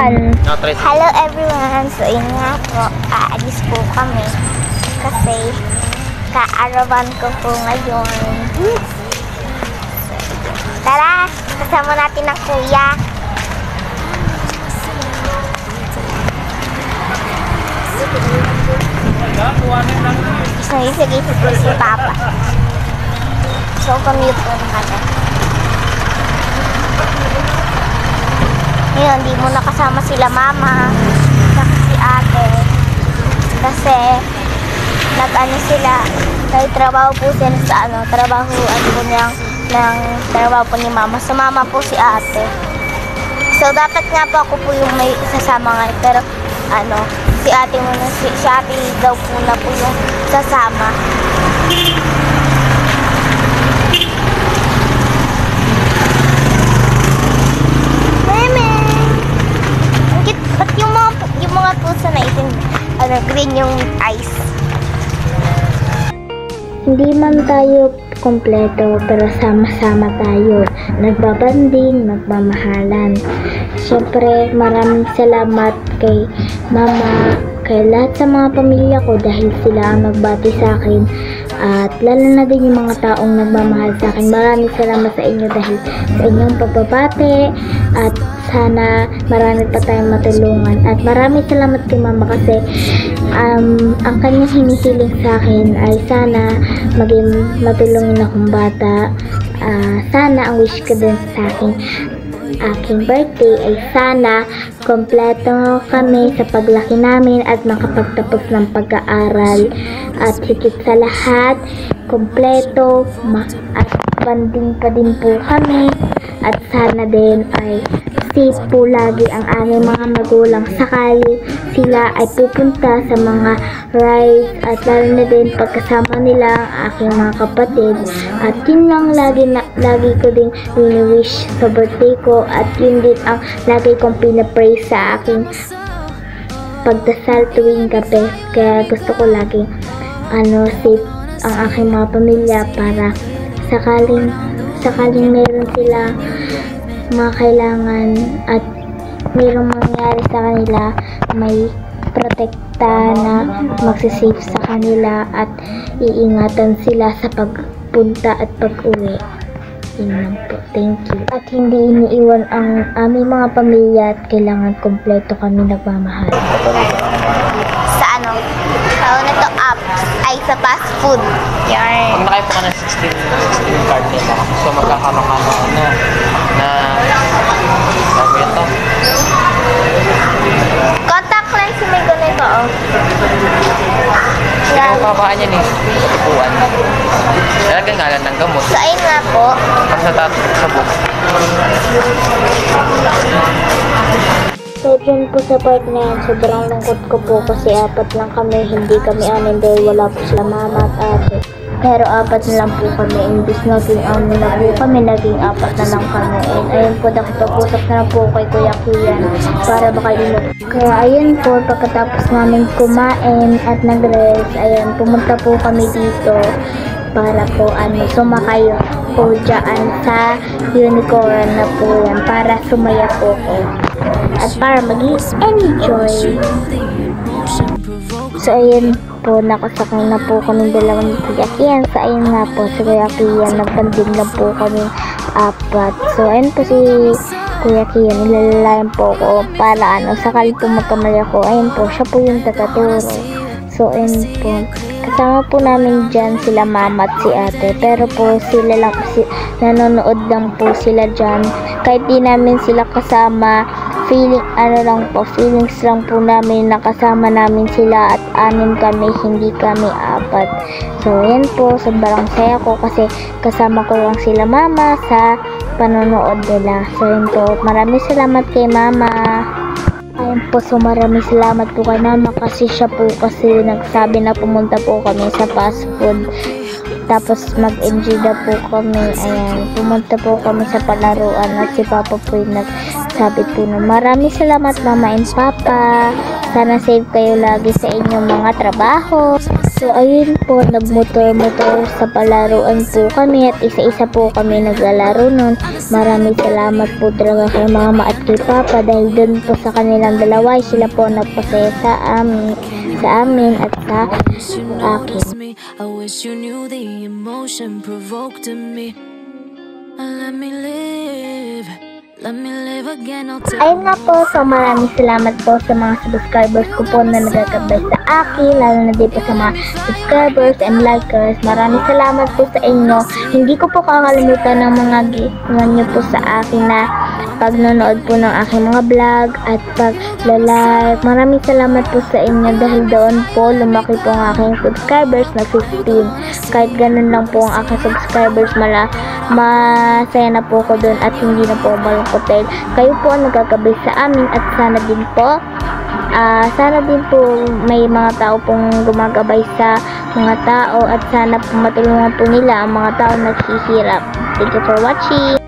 Hello everyone! So yun nga po, aalis po kami kasi kaarawan ko po ngayon. Tara! Kasama natin ang kuya. Sige po si Papa. So commute po kami. Ngayon, di mo nakasama sila mama saka si ate kasi nag-ano sila, nagtrabaho po sila sa trabaho po ni mama. So mama po si ate. So dapat nga po ako po yung may sasama ngayon, pero si ate muna, si ate daw po na po yung sasama. Pusa na itin, green yung ice. Hindi man tayo kompleto, pero sama-sama tayo. Nagbabanding, nagmamahalan. Siyempre, maraming salamat kay mama, kay lahat sa mga pamilya ko dahil sila ang nagbati sa akin. At lalo na din yung mga taong nagmamahal sa akin. Maraming salamat sa inyo dahil sa inyong pagbabati. At sana marami pa tayong matulungan. At maraming salamat kay mama kasi ang kanyang hinihiling sa akin ay sana maging matulungin akong bata. Sana ang wish ko din sa aking birthday ay sana kompleto kami sa paglaki namin at makapagtapos ng pag-aaral. At higit sa lahat, kompleto at banding pa din po kami. At sana din ay safe po lagi ang aming mga magulang sakali sila ay pupunta sa mga rides, at lalo na din pagkasama nila ang aking mga kapatid. At yun lang lagi ko din wini-wish sa birthday ko, at yun din ang lagi kong pinapraise sa aking pagdasal tuwing gabi. Kaya gusto ko lagi safe ang aking mga pamilya para sakaling meron sila mga kailangan at mayroong mangyari sa kanila, may protekta na magsisave sa kanila at iingatan sila sa pagpunta at pag-uwi. Yun lang po. Thank you. At hindi iniiwan ang aming mga pamilya at kailangan kompleto kami nagmamahal. Sa nito app ay sa fast food. Pag nakaipo ka ng 16 card nila, so magkakaroon ka na sabi ito. Contact lens may ganito, Yung babaan yan katipuan. Nalagyan nga lang ng gamot. So ayun nga po. Pag sa book. So dyan po sa part na yan, sobrang lungkot ko po kasi 4 lang kami, hindi kami 6 dahil wala po sila mama at ate. Pero 4 na lang po kami, imbis naging 6 na po kami, naging 4 na lang kami. And ayun po, nakipag-usap na po kay Kuya Kian para baka Kaya ayun po, pagkatapos namin kumain at nag-rest, ayun, pumunta po kami dito para po sumakay po dyan sa unicorn na po yan, para sumaya po ko at para mag-enjoy. So ayun po, nakasakay na po kami dalawang Kuya Kian. So ayun nga po, si Kuya Kian, nagbanding lang po kami 4. So ayun po si Kuya Kian, nilalayan po ko para sakali po magkamali ako, ayun po, siya po yung tataturo. So ayun po, kasama po namin dyan sila mama at si ate, pero po sila lang, nanonood lang po sila dyan. Kahit di namin sila kasama, feelings lang po namin nakasama namin sila at 6 kami, hindi kami 4. So yan po, sobrang saya ko kasi kasama ko lang sila mama sa panonood nila. So yan po, maraming salamat kay mama. Ayun po, so maraming salamat po kay mama kasi siya po kasi nagsabi na pumunta po kami sa fast food. Tapos mag-enjoy na po kami. Ayan, pumunta po kami sa palaruan at si Papa po yung nagsabi po na maraming salamat mama and papa. Sana safe kayo lagi sa inyong mga trabaho. So ayun po, nagmotor-motor sa palaruan po kami at isa-isa po kami naglalaro nun. Maraming salamat po talaga kay mama at kay papa dahil dun po sa kanilang dalawa sila po nagpasaya sa amin at sa akin. I wish you knew the emotion provoked in me. Let me live again. Ayun nga po, so maraming salamat po sa mga subscribers ko po na nagkakabay sa akin, lalo na din po sa mga subscribers and likers. Maraming salamat po sa inyo. Hindi ko po kakalimutan ng mga ginawa nyo po sa akin na pagnonood po ng aking mga vlog at pag-like. Maraming salamat po sa inyo dahil doon po lumaki po ang aking subscribers na 15. Kahit ganun lang po ang aking subscribers, masaya na po ko doon at hindi na po malungkot dahil kayo po ang nagkakabay sa amin at sana din po may mga tao pong gumagabay sa mga tao at sana po matulungan po nila ang mga tao naghihirap. Thank you for watching.